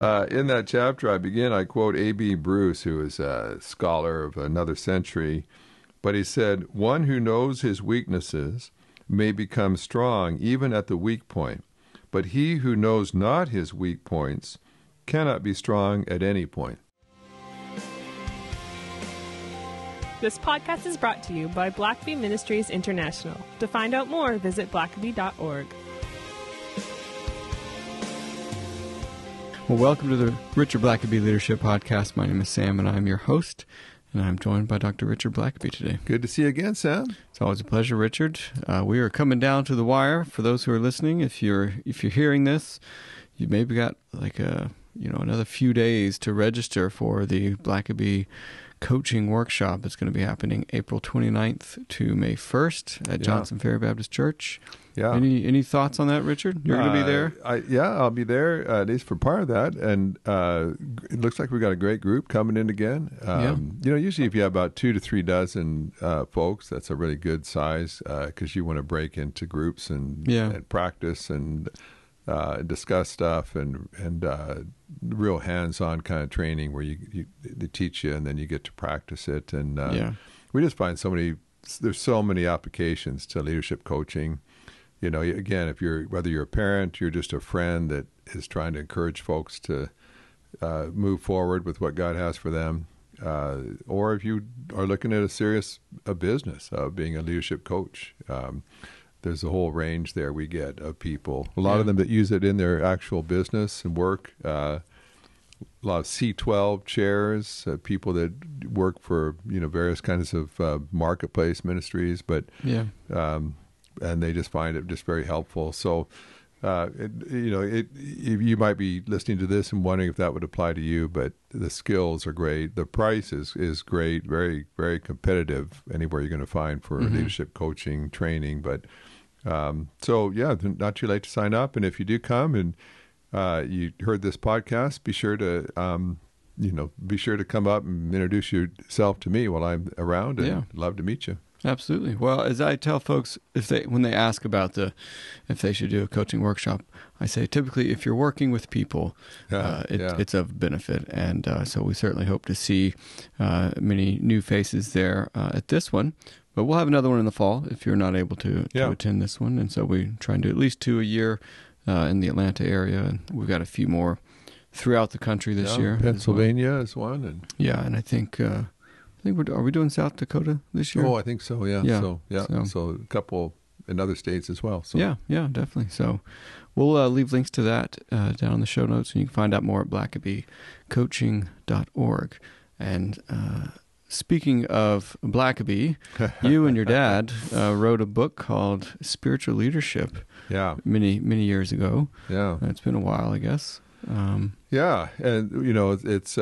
In that chapter I quote A.B. Bruce, who is a scholar of another century, but he said, "One who knows his weaknesses may become strong even at the weak point, but he who knows not his weak points cannot be strong at any point." This podcast is brought to you by Blackaby Ministries International. To find out more, visit blackaby.org. Well, welcome to the Richard Blackaby Leadership Podcast. My name is Sam, and I'm your host, and I'm joined by Dr. Richard Blackaby today. Good to see you again, Sam. It's always a pleasure, Richard. We are coming down to the wire. For those who are listening, if you're hearing this, you maybe got another few days to register for the Blackaby coaching workshop. It's going to be happening April 29th to May 1st at Johnson Ferry Baptist Church. Yeah. Any thoughts on that, Richard? You're going to be there? I'll be there, at least for part of that. And it looks like we've got a great group coming in again. Usually if you have about 2 to 3 dozen folks, that's a really good size because you want to break into groups and practice and discuss stuff and real hands-on kind of training where they teach you and then you get to practice it. And we just find there's so many applications to leadership coaching. You know, again, whether you're a parent, you're just a friend that is trying to encourage folks to move forward with what God has for them, or if you are looking at a business of being a leadership coach, there's a whole range there we get of people. A lot of them that use it in their actual business and work. A lot of C12 chairs, people that work for various kinds of marketplace ministries, but and they just find it just very helpful. So, you might be listening to this and wondering if that would apply to you, but the skills are great. The price is great, very, very competitive anywhere you're going to find for leadership coaching training. But not too late to sign up. And if you do come and you heard this podcast, be sure to come up and introduce yourself to me while I'm around, and love to meet you. Absolutely. Well, as I tell folks, when they ask about if they should do a coaching workshop, I say typically if you're working with people, it's of benefit, and so we certainly hope to see many new faces there at this one. But we'll have another one in the fall if you're not able to attend this one, and so we try and do at least 2 a year in the Atlanta area, and we've got a few more throughout the country this year. Pennsylvania is one, and I think. Are we doing South Dakota this year? Oh, I think so. Yeah. So a couple in other states as well. So. Yeah, definitely. So we'll leave links to that down in the show notes, and you can find out more at blackabycoaching.org. And speaking of Blackaby, you and your dad wrote a book called Spiritual Leadership. Yeah. Many years ago. Yeah. It's been a while, I guess. And it's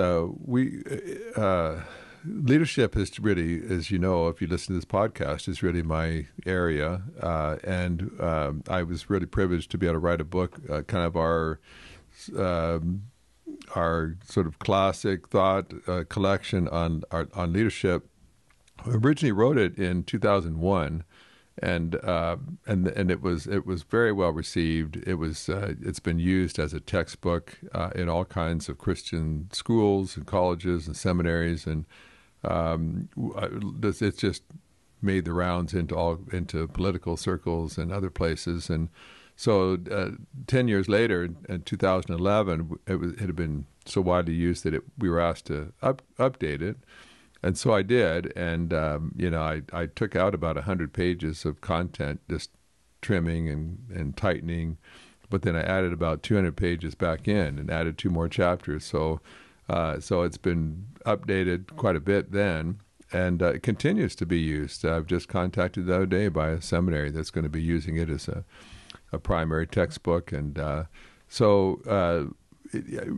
leadership is really, as you know, if you listen to this podcast, is really my area. And I was really privileged to be able to write a book, kind of our sort of classic thought collection on leadership. I originally wrote it in 2001. And it was very well received. It's been used as a textbook in all kinds of Christian schools and colleges and seminaries, and it's just made the rounds into political circles and other places. And so 10 years later, in 2011, it had been so widely used that we were asked to update it. And so I did, and I took out about 100 pages of content, just trimming and tightening, but then I added about 200 pages back in and added 2 more chapters. So it's been updated quite a bit then, and it continues to be used. I've just contacted the other day by a seminary that's going to be using it as a primary textbook, and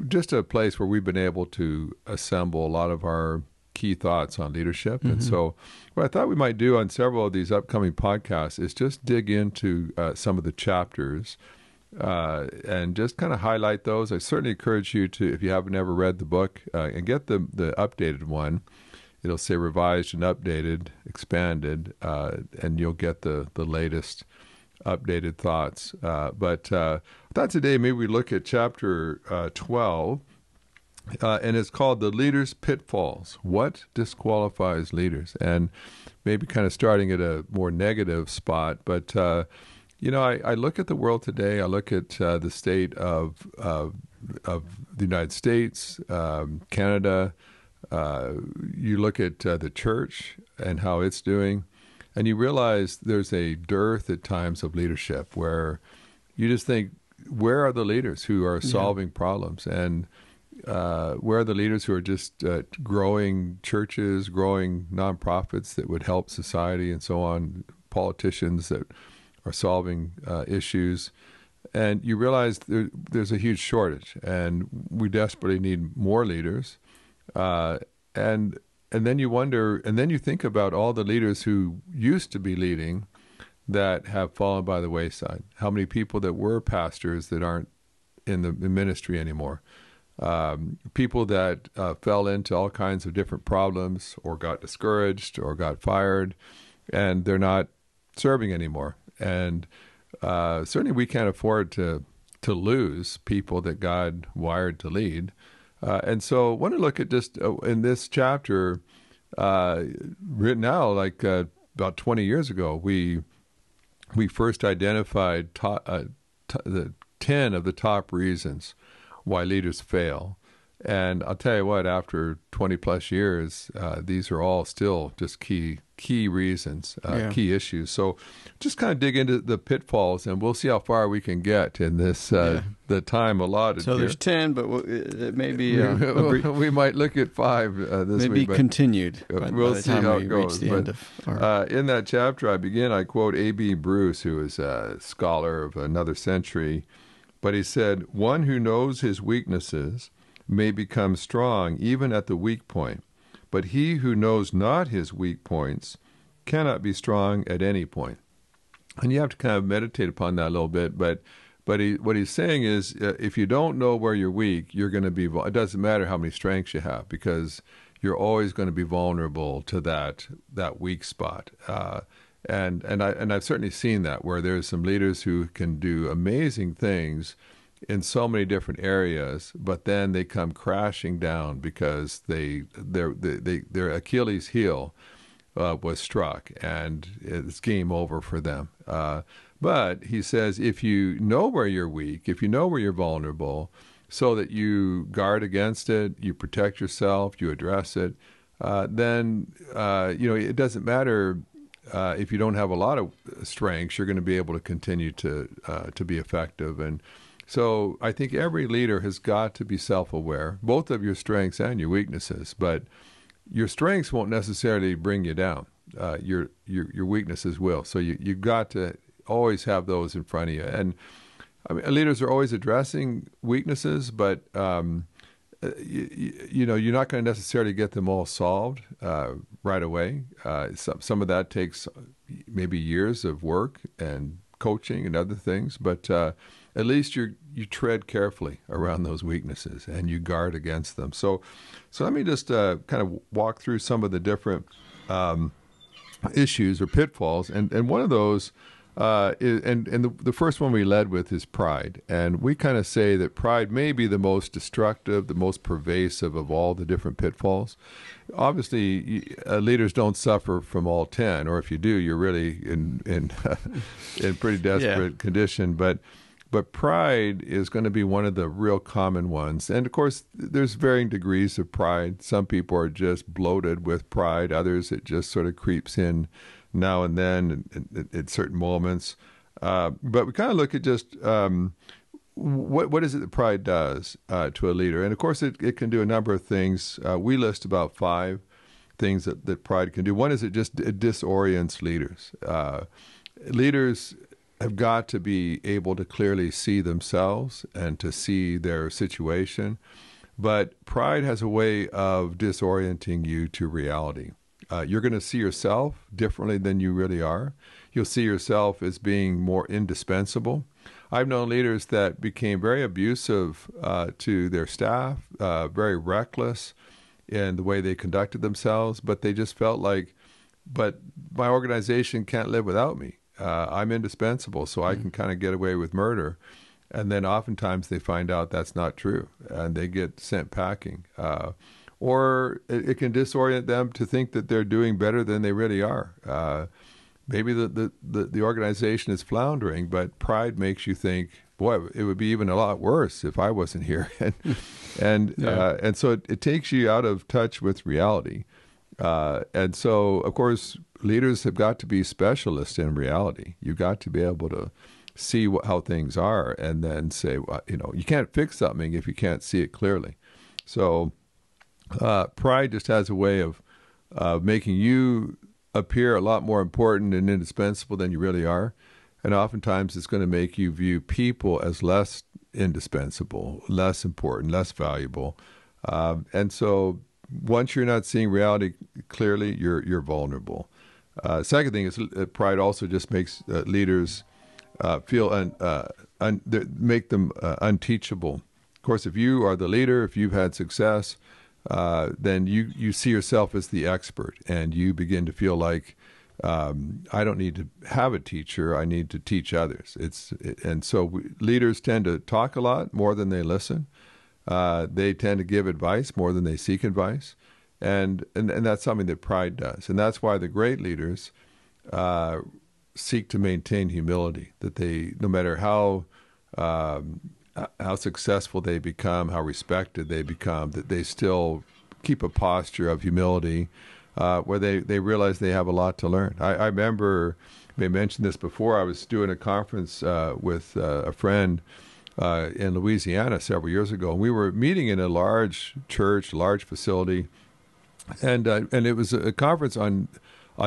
just a place where we've been able to assemble a lot of our key thoughts on leadership. And so what I thought we might do on several of these upcoming podcasts is just dig into some of the chapters and just kind of highlight those. I certainly encourage you to, if you haven't ever read the book, and get the updated one. It'll say revised and updated, expanded, and you'll get the latest updated thoughts. But I thought today maybe we look at chapter 12, and it's called The Leader's Pitfalls. What disqualifies leaders? And maybe kind of starting at a more negative spot. But, I look at the world today. I look at the state of the United States, Canada. You look at the church and how it's doing, and you realize there's a dearth at times of leadership where you just think, where are the leaders who are solving problems? And where are the leaders who are just growing churches, growing nonprofits that would help society and so on, politicians that are solving issues? And you realize there's a huge shortage, and we desperately need more leaders. And then you wonder, and then you think about all the leaders who used to be leading that have fallen by the wayside. How many people that were pastors that aren't in the ministry anymore? People that fell into all kinds of different problems, or got discouraged, or got fired, and they're not serving anymore. And certainly we can't afford to lose people that God wired to lead. And so I want to look at just in this chapter, written out like about 20 years ago, we first identified the 10 of the top reasons why leaders fail. And I'll tell you what, after 20 plus years, these are all still just key reasons, key issues. So just kind of dig into the pitfalls, and we'll see how far we can get in this, the time allotted. So there's 10, but it may be we might look at 5 this week. Maybe continued. We'll see how it goes. But, in that chapter I quote A.B. Bruce, who is a scholar of another century, but he said, "One who knows his weaknesses may become strong even at the weak point, but he who knows not his weak points cannot be strong at any point." And you have to kind of meditate upon that a little bit, but what he's saying is, if you don't know where you're weak, you're going to be, it doesn't matter how many strengths you have, because you're always going to be vulnerable to that weak spot. And I've certainly seen that, where there's some leaders who can do amazing things in so many different areas, but then they come crashing down because their Achilles heel was struck, and it's game over for them. But he says, if you know where you're weak, if you know where you're vulnerable, so that you guard against it, you protect yourself, you address it, then it doesn't matter. If you don't have a lot of strengths, you're going to be able to continue to be effective. And so I think every leader has got to be self-aware, both of your strengths and your weaknesses. But your strengths won't necessarily bring you down. Your weaknesses will. So you've got to always have those in front of you. And I mean, leaders are always addressing weaknesses, but you're not going to necessarily get them all solved right away. Some of that takes maybe years of work and coaching and other things, but at least you tread carefully around those weaknesses and you guard against them. So let me just kind of walk through some of the different issues or pitfalls, and one of those the first one we led with is pride. And we kind of say that pride may be the most destructive, the most pervasive of all the different pitfalls. Obviously, leaders don't suffer from all 10, or if you do, you're really in pretty desperate condition. But pride is going to be one of the real common ones. And of course, there's varying degrees of pride. Some people are just bloated with pride. Others, it just sort of creeps in now and then at certain moments. But we kind of look at just what is it that pride does to a leader. And of course, it can do a number of things. We list about 5 things that pride can do. One is it disorients leaders. Leaders have got to be able to clearly see themselves and to see their situation. But pride has a way of disorienting you to reality. You're going to see yourself differently than you really are. You'll see yourself as being more indispensable. I've known leaders that became very abusive to their staff, very reckless in the way they conducted themselves, but they just felt like, but my organization can't live without me. I'm indispensable, so I can kind of get away with murder. And then oftentimes they find out that's not true, and they get sent packing. Or it can disorient them to think that they're doing better than they really are. Maybe the organization is floundering, but pride makes you think, boy, it would be even a lot worse if I wasn't here. and so it takes you out of touch with reality. And so, of course, leaders have got to be specialists in reality. You've got to be able to see how things are and then say, well, you can't fix something if you can't see it clearly. So pride just has a way of making you appear a lot more important and indispensable than you really are. And oftentimes it's going to make you view people as less indispensable, less important, less valuable. And so once you're not seeing reality clearly, you're vulnerable. Second thing is pride also just makes leaders feel make them unteachable. Of course, if you are the leader, if you've had success, then you see yourself as the expert, and you begin to feel like I don't need to have a teacher; I need to teach others. And so leaders tend to talk a lot more than they listen. They tend to give advice more than they seek advice, and that's something that pride does, and that's why the great leaders seek to maintain humility. That they, no matter how successful they become, how respected they become, that they still keep a posture of humility, where they realize they have a lot to learn. I remember, I may have mentioned this before, I was doing a conference with a friend in Louisiana several years ago, and we were meeting in a large church, large facility, and it was a conference on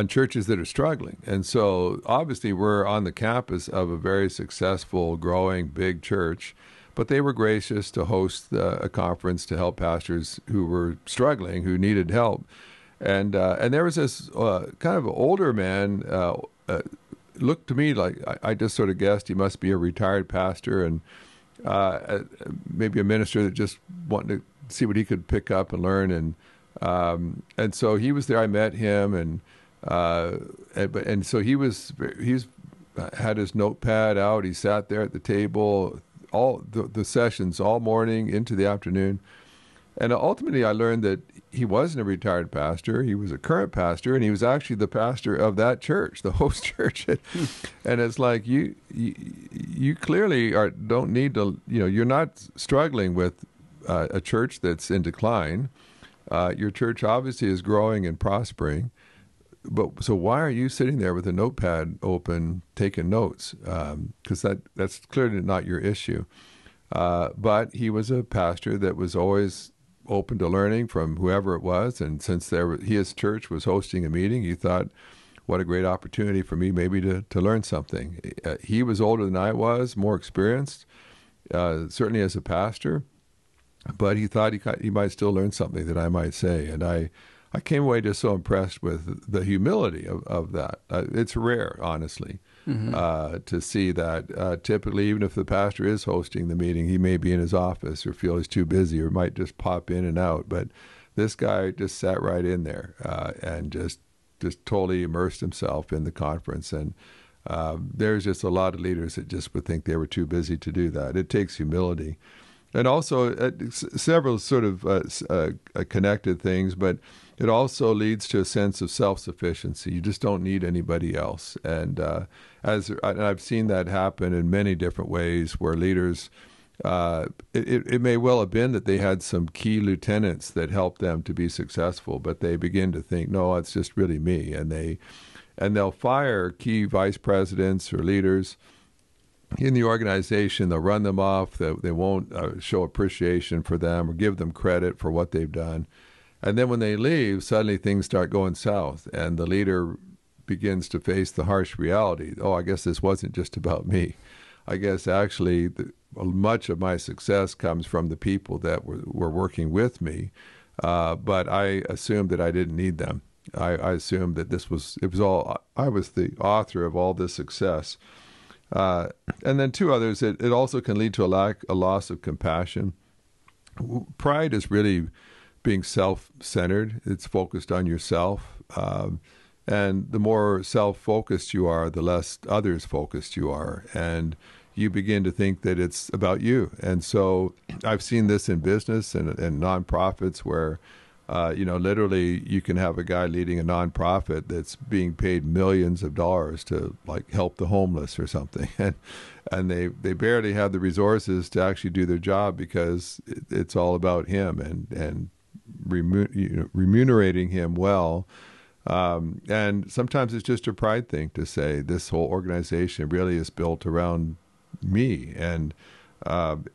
churches that are struggling. And so obviously we're on the campus of a very successful, growing, big church, but they were gracious to host a conference to help pastors who were struggling, who needed help. And there was this kind of older man, looked to me like, I just sort of guessed he must be a retired pastor and maybe a minister that just wanted to see what he could pick up and learn. And so he was there. I met him, and so he's had his notepad out. He sat there at the table all the sessions all morning into the afternoon. And ultimately I learned that he wasn't a retired pastor. He was a current pastor, and he was actually the pastor of that church, the host church. And it's like, you clearly don't need to, you're not struggling with a church that's in decline. Your church obviously is growing and prospering. But so why are you sitting there with a notepad open, taking notes? Because that's clearly not your issue. But he was a pastor that was always open to learning from whoever it was. And since his church was hosting a meeting, he thought, what a great opportunity for me maybe to learn something. He was older than I was, more experienced, certainly as a pastor. But he thought he might still learn something that I might say. And I came away just so impressed with the humility of that. It's rare, honestly, to see that. Typically, even if the pastor is hosting the meeting, he may be in his office or feel he's too busy or might just pop in and out. But this guy just sat right in there and just totally immersed himself in the conference. And there's just a lot of leaders that just would think they were too busy to do that. It takes humility. And also several sort of connected things, but it also leads to a sense of self-sufficiency. You just don't need anybody else. And I've seen that happen in many different ways where leaders, it may well have been that they had some key lieutenants that helped them to be successful, but they begin to think, no, it's just really me. And they'll fire key vice presidents or leaders in the organization. They'll run them off. They won't show appreciation for them or give them credit for what they've done. And then when they leave, suddenly things start going south, and the leader begins to face the harsh reality. Oh, I guess this wasn't just about me. I guess actually much of my success comes from the people that were working with me, but I assumed that I didn't need them. I assumed that I was the author of all this success. And then two others, it also can lead to a loss of compassion. Pride is really being self-centered. It's focused on yourself. And And the more self-focused you are, the less others-focused you are. And you begin to think that it's about you. And so I've seen this in business and nonprofits where, literally you can have a guy leading a nonprofit that's being paid millions of dollars to like help the homeless or something. And they barely have the resources to actually do their job because it's all about him and remunerating him well. And sometimes it's just a pride thing to say this whole organization really is built around me. And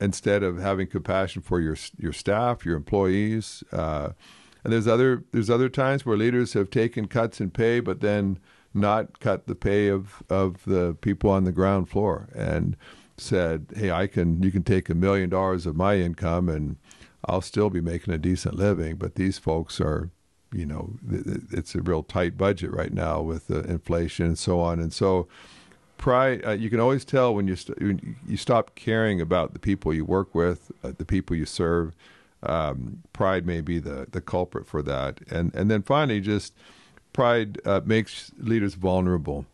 instead of having compassion for your staff, your employees, and there's other times where leaders have taken cuts in pay, but then not cut the pay of the people on the ground floor and said, hey, you can take $1 million of my income and I'll still be making a decent living. But these folks are, it's a real tight budget right now with inflation and so on. And so pride, you can always tell when you stop caring about the people you work with, the people you serve. Pride may be the culprit for that. And then finally, just pride makes leaders vulnerable.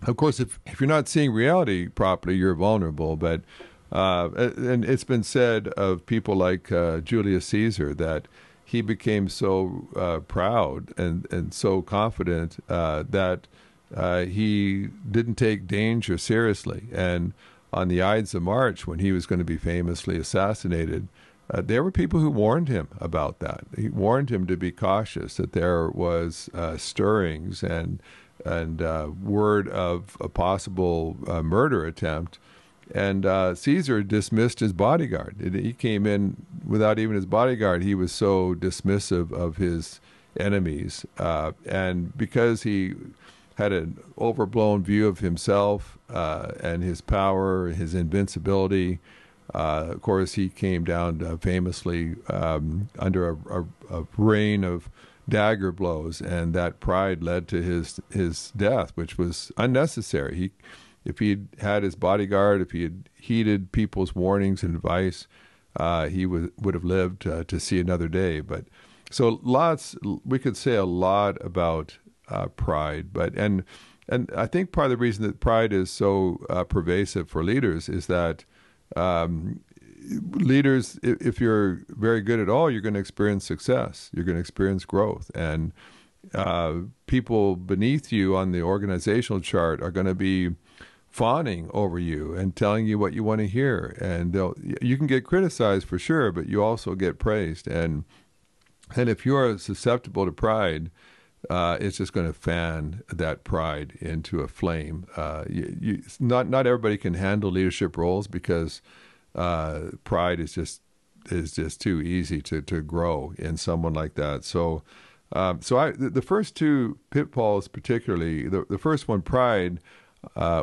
Of course, if you're not seeing reality properly, you're vulnerable. But and it's been said of people like Julius Caesar that he became so proud and so confident that he didn't take danger seriously. And on the Ides of March, when he was going to be famously assassinated, there were people who warned him about that. He warned him to be cautious, that there was stirrings and word of a possible murder attempt. And Caesar dismissed his bodyguard. He came in without even his bodyguard. He was so dismissive of his enemies. And because he had an overblown view of himself and his power, his invincibility, of course, he came down famously under a rain of dagger blows, and that pride led to his death, which was unnecessary. If he'd had his bodyguard, if he had heeded people's warnings and advice, he would have lived to see another day. But so we could say a lot about pride, and I think part of the reason that pride is so pervasive for leaders is that leaders, if you're very good at all, you're going to experience success. You're going to experience growth. And people beneath you on the organizational chart are going to be fawning over you and telling you what you want to hear. And you can get criticized for sure, but you also get praised. And if you are susceptible to pride, it's just going to fan that pride into a flame. Not everybody can handle leadership roles because pride is just too easy to grow in someone like that. So the first two pitfalls, particularly the first one, pride,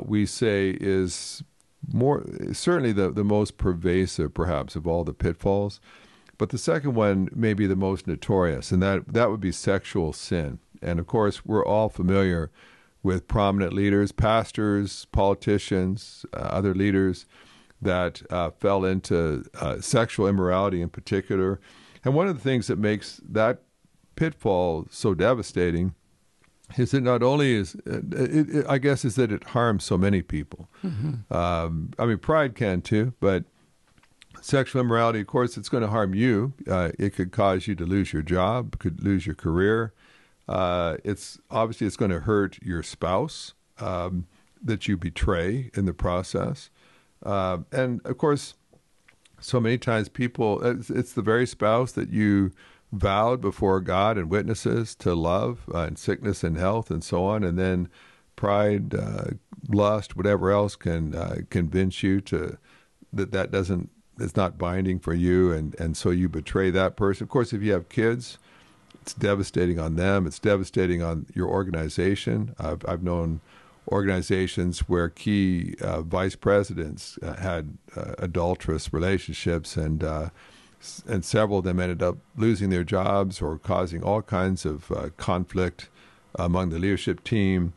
we say is certainly the most pervasive, perhaps, of all the pitfalls. But the second one may be the most notorious, and that would be sexual sin. And of course, we're all familiar with prominent leaders, pastors, politicians, other leaders that fell into sexual immorality in particular. And one of the things that makes that pitfall so devastating is that not only is that it harms so many people. Mm-hmm. Pride can too, but sexual immorality, of course, it's going to harm you. It could cause you to lose your job, could lose your career. It's going to hurt your spouse that you betray in the process. And of course, so many times it's the very spouse that you vowed before God and witnesses to love in sickness and health and so on. And then pride, lust, whatever else can convince you it's not binding for you. And so you betray that person. Of course, if you have kids, it's devastating on them. It's devastating on your organization. I've known organizations where key vice presidents had adulterous relationships, and several of them ended up losing their jobs or causing all kinds of conflict among the leadership team.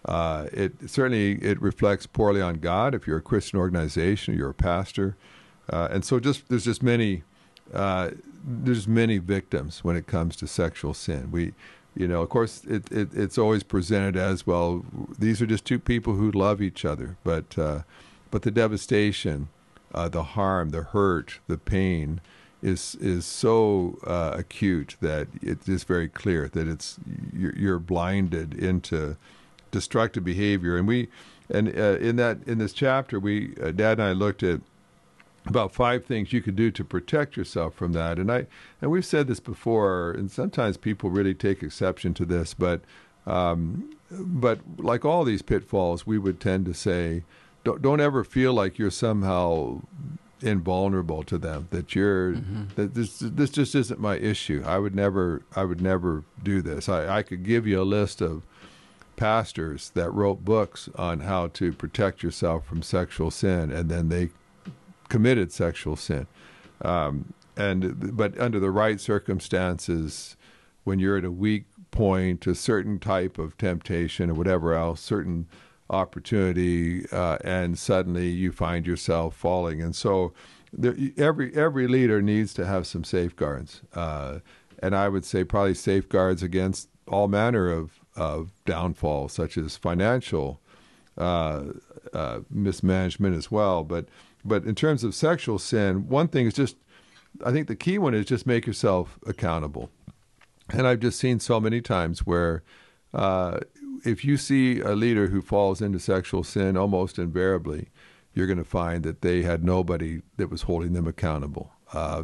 It reflects poorly on God if you're a Christian organization or you're a pastor, and so there's many victims when it comes to sexual sin. Of course, it's always presented as, well, these are just two people who love each other. But the devastation, the harm, the hurt, the pain is so acute that it is very clear that you're blinded into destructive behavior. And in this chapter, Dad and I looked at about 5 things you could do to protect yourself from that. And we've said this before, and sometimes people really take exception to this, but like all these pitfalls, we would tend to say, don't ever feel like you're somehow invulnerable to them, that that this just isn't my issue. I would never do this. I could give you a list of pastors that wrote books on how to protect yourself from sexual sin, and then they committed sexual sin. But under the right circumstances, when you're at a weak point, a certain type of temptation or whatever else, certain opportunity, and suddenly you find yourself falling. And so every leader needs to have some safeguards. And I would say probably safeguards against all manner of downfall, such as financial mismanagement as well. But in terms of sexual sin, one thing is I think the key one is just make yourself accountable. And I've just seen so many times where if you see a leader who falls into sexual sin, almost invariably, you're going to find that they had nobody that was holding them accountable.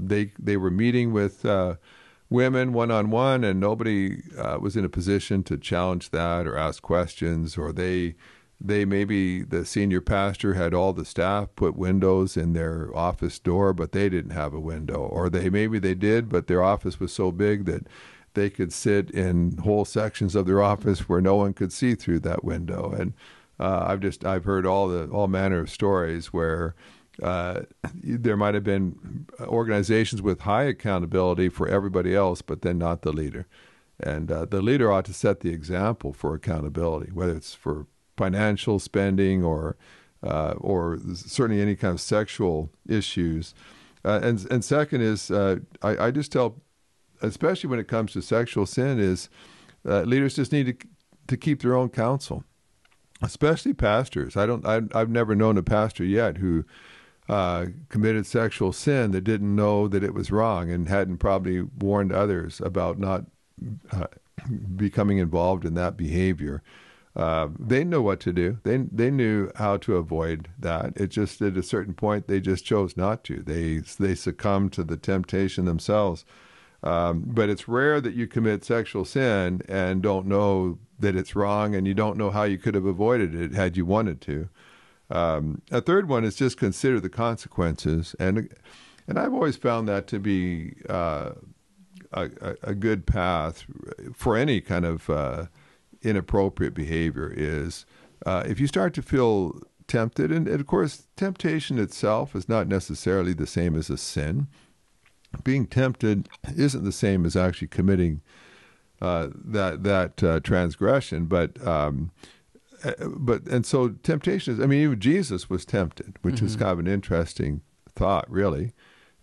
They were meeting with women one-on-one, and nobody was in a position to challenge that or ask questions, or they maybe the senior pastor had all the staff put windows in their office door, but they didn't have a window, or maybe they did, but their office was so big that they could sit in whole sections of their office where no one could see through that window. And I've heard all manner of stories where there might have been organizations with high accountability for everybody else, but then not the leader. And the leader ought to set the example for accountability, whether it's for financial spending or certainly any kind of sexual issues. And second is, I just tell, especially when it comes to sexual sin, is leaders just need to keep their own counsel, especially pastors. I've never known a pastor yet who committed sexual sin that didn't know that it was wrong and hadn't probably warned others about not becoming involved in that behavior. They know what to do. They knew how to avoid that. It just at a certain point they just chose not to. They succumbed to the temptation themselves. But it's rare that you commit sexual sin and don't know that it's wrong, and you don't know how you could have avoided it had you wanted to. A third one is just consider the consequences, and I've always found that to be a good path for any kind of inappropriate behavior. Is if you start to feel tempted, and of course temptation itself is not necessarily the same as a sin. Being tempted isn't the same as actually committing that transgression, but so temptation is. I mean, even Jesus was tempted, which is kind of an interesting thought, really,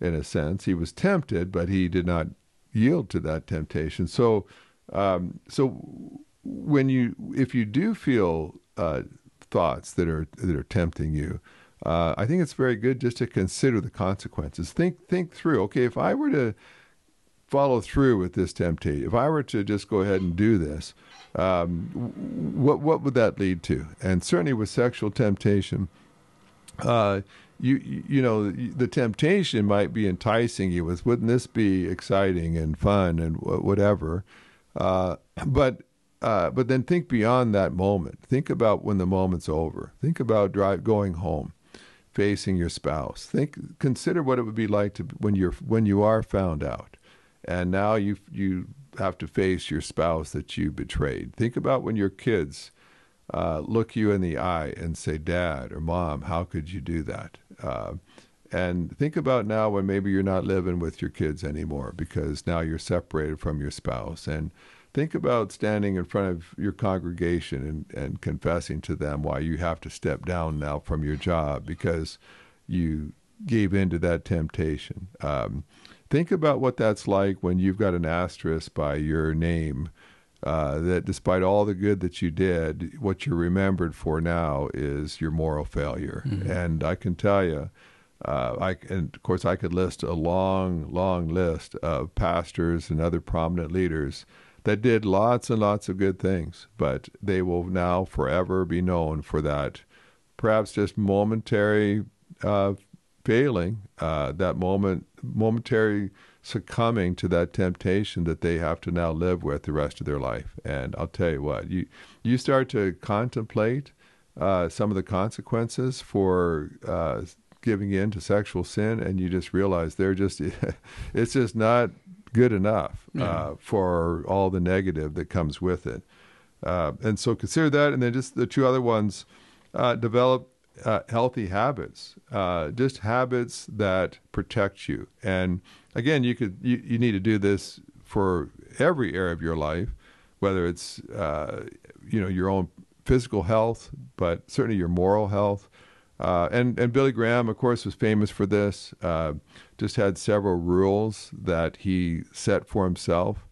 in a sense. He was tempted, but he did not yield to that temptation. So if you do feel thoughts that are tempting you, I think it's very good just to consider the consequences. Think through. Okay, if I were to follow through with this temptation, if I were to just go ahead and do this, what would that lead to? And certainly with sexual temptation, the temptation might be enticing you with, wouldn't this be exciting and fun and whatever? But then think beyond that moment. Think about when the moment's over. Think about going home, facing your spouse. Consider what it would be like when you are found out, and now you have to face your spouse that you betrayed. Think about when your kids look you in the eye and say, "Dad" or "Mom, how could you do that?" And think about now when maybe you're not living with your kids anymore because now you're separated from your spouse. And think about standing in front of your congregation and confessing to them why you have to step down now from your job because you gave in to that temptation. Think about what that's like when you've got an asterisk by your name that despite all the good that you did, what you're remembered for now is your moral failure. Mm-hmm. And I can tell you, and of course I could list a long, long list of pastors and other prominent leaders that did lots and lots of good things, but they will now forever be known for that perhaps just momentary failing, that momentary succumbing to that temptation that they have to now live with the rest of their life. And I'll tell you what, you start to contemplate some of the consequences for giving in to sexual sin, and you just realize it's just not good enough for all the negative that comes with it. And so consider that, and then just the two other ones, develop healthy habits, just habits that protect you. And again, you need to do this for every area of your life, whether it's your own physical health, but certainly your moral health. And Billy Graham, of course, was famous for this. Just had several rules that he set for himself.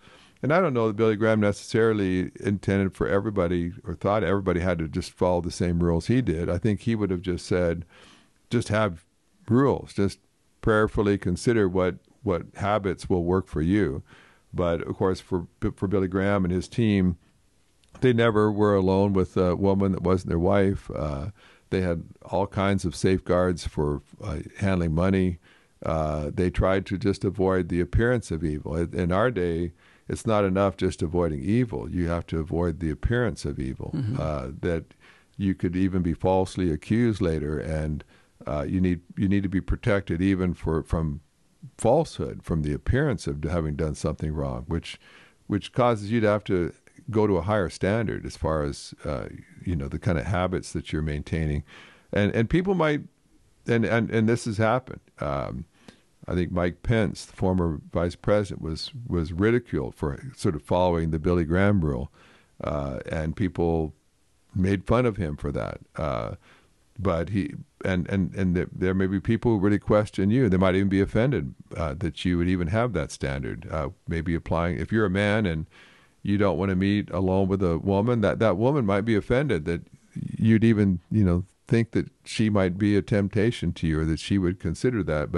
And I don't know that Billy Graham necessarily intended for everybody or thought everybody had to just follow the same rules he did. I think he would have just said, just have rules, just prayerfully consider what habits will work for you. But of course, for Billy Graham and his team, they never were alone with a woman that wasn't their wife. They had all kinds of safeguards for handling money. They tried to just avoid the appearance of evil. In our day, it's not enough just avoiding evil. You have to avoid the appearance of evil, that you could even be falsely accused later, and you need to be protected even from falsehood, from the appearance of having done something wrong, which causes you to have to go to a higher standard as far as the kind of habits that you're maintaining, and people might, and this has happened. I think Mike Pence, the former vice president, was ridiculed for sort of following the Billy Graham rule, and people made fun of him for that. But there may be people who really question you. They might even be offended that you would even have that standard. Maybe applying, if you're a man and you don't want to meet alone with a woman, that woman might be offended that you'd even think that she might be a temptation to you, or that she would consider that.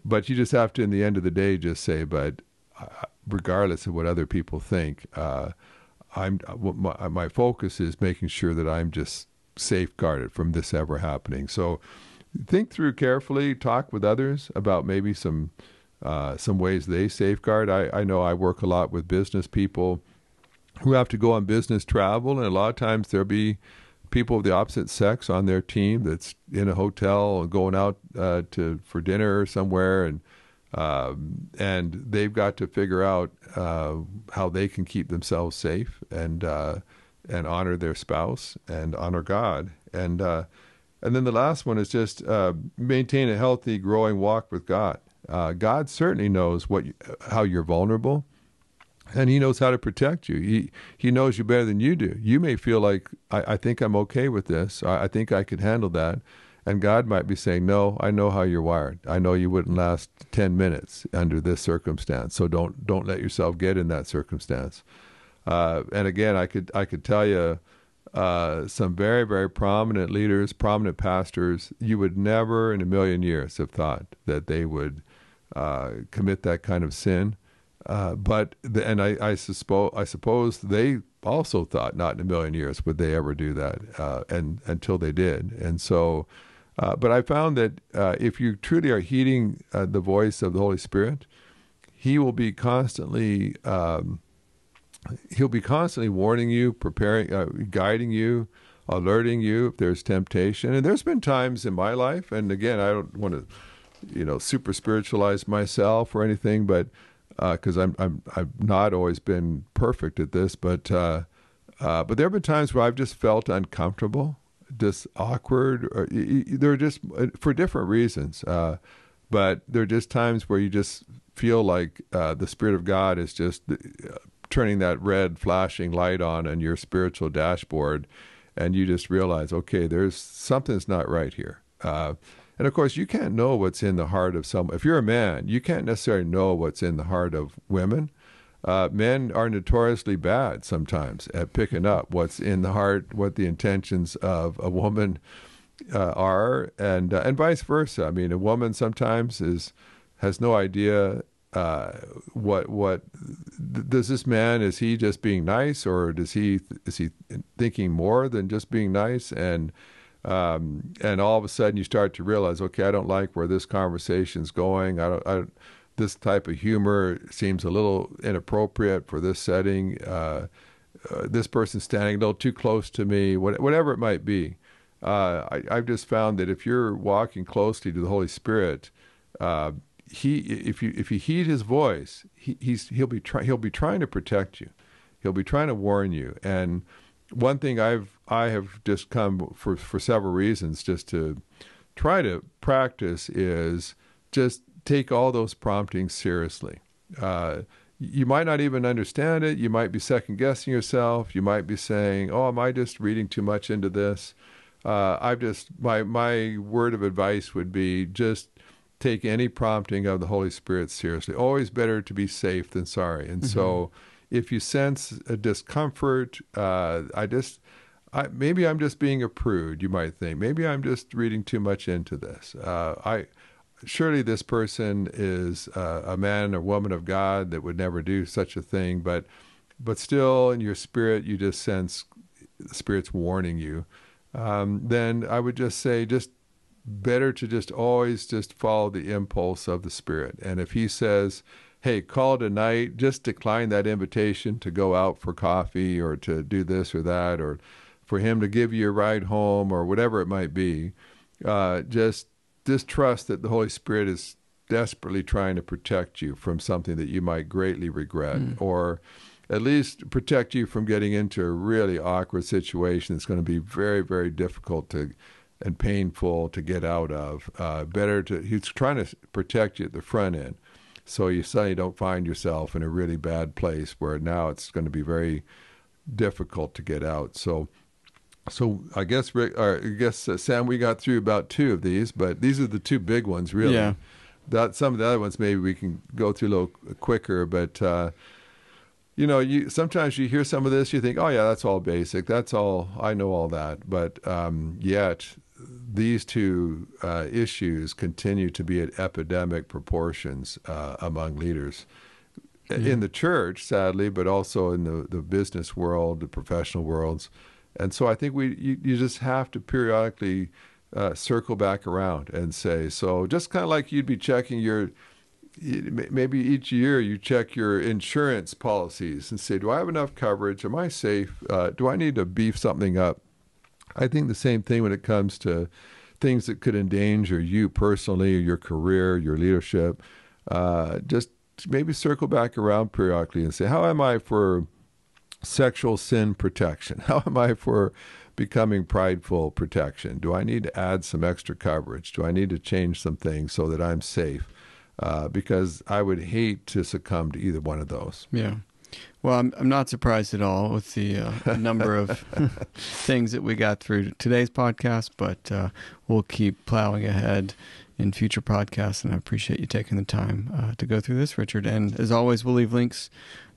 But you just have to, in the end of the day, just say, but regardless of what other people think, my focus is making sure that I'm just safeguarded from this ever happening. So think through carefully, talk with others about maybe some ways they safeguard. I know I work a lot with business people who have to go on business travel, and a lot of times there'll be people of the opposite sex on their team that's in a hotel and going out for dinner somewhere, and they've got to figure out how they can keep themselves safe and honor their spouse and honor God. And then the last one is just maintain a healthy, growing walk with God. God certainly knows how you're vulnerable, and He knows how to protect you. He knows you better than you do. You may feel like, I think I'm okay with this. I think I could handle that. And God might be saying, no, I know how you're wired. I know you wouldn't last 10 minutes under this circumstance. So don't let yourself get in that circumstance. And again, I could tell you some very, very prominent leaders, prominent pastors, you would never in a million years have thought that they would commit that kind of sin. I suppose they also thought not in a million years would they ever do that, and until they did. And so, but I found that if you truly are heeding the voice of the Holy Spirit, He will be constantly warning you, preparing, guiding you, alerting you if there's temptation. And there's been times in my life, and again, I don't want to, super spiritualize myself or anything, but because I've not always been perfect at this, but there have been times where I've just felt uncomfortable, just awkward, or they're just for different reasons. But there are just times where you just feel like the Spirit of God is just turning that red flashing light on your spiritual dashboard, and you just realize, okay, there's something's not right here. And of course, you can't know what's in the heart of someone. If you're a man, you can't necessarily know what's in the heart of women. Men are notoriously bad sometimes at picking up what's in the heart, what the intentions of a woman are, and vice versa. I mean, a woman sometimes has no idea what does this man, is he just being nice, or is he thinking more than just being nice? And all of a sudden you start to realize, okay, I don't like where this conversation's going. This type of humor seems a little inappropriate for this setting. This person's standing a little too close to me, whatever it might be. I've just found that if you're walking closely to the Holy Spirit, if you heed His voice, he'll be trying to protect you. He'll be trying to warn you. And one thing I have just come for several reasons just to try to practice is just take all those promptings seriously. You might not even understand it. You might be second guessing yourself. You might be saying, "Oh, am I just reading too much into this?" My word of advice would be just take any prompting of the Holy Spirit seriously. Always better to be safe than sorry. And so if you sense a discomfort, maybe I'm just being a prude, you might think. Maybe I'm just reading too much into this. Surely this person is a man or woman of God that would never do such a thing, but still in your spirit you just sense the Spirit's warning you. Then I would just say just better to just always just follow the impulse of the Spirit. And if He says, hey, call it a night, just decline that invitation to go out for coffee or to do this or that, or for Him to give you a ride home or whatever it might be. Just trust that the Holy Spirit is desperately trying to protect you from something that you might greatly regret, or at least protect you from getting into a really awkward situation that's going to be very, very difficult and painful to get out of. He's trying to protect you at the front end, so you suddenly don't find yourself in a really bad place where now it's going to be very difficult to get out. So I guess Rick, Sam, we got through about two of these, but these are the two big ones, really. Yeah. Some of the other ones maybe we can go through a little quicker, but sometimes you hear some of this, you think, oh yeah, that's all basic. That's all, I know all that. But yet these two issues continue to be at epidemic proportions among leaders in the church, sadly, but also in the business world, the professional worlds. And so I think you just have to periodically circle back around and say, so just kind of like you'd be checking maybe each year you check your insurance policies and say, do I have enough coverage? Am I safe? Do I need to beef something up? I think the same thing when it comes to things that could endanger you personally, your career, your leadership. Just maybe circle back around periodically and say, how am I for sexual sin protection? How am I for becoming prideful protection? Do I need to add some extra coverage? Do I need to change some things so that I'm safe? Because I would hate to succumb to either one of those. Yeah. Well, I'm not surprised at all with the number of things that we got through today's podcast, but we'll keep plowing ahead in future podcasts, and I appreciate you taking the time to go through this, Richard. And as always, we'll leave links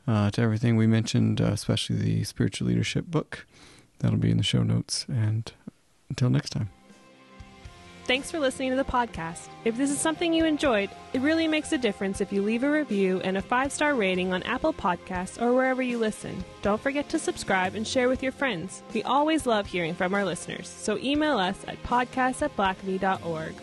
to everything we mentioned, especially the Spiritual Leadership book. That'll be in the show notes. And until next time. Thanks for listening to the podcast. If this is something you enjoyed, it really makes a difference if you leave a review and a 5-star rating on Apple Podcasts or wherever you listen. Don't forget to subscribe and share with your friends. We always love hearing from our listeners, so email us at podcast@blackv.org.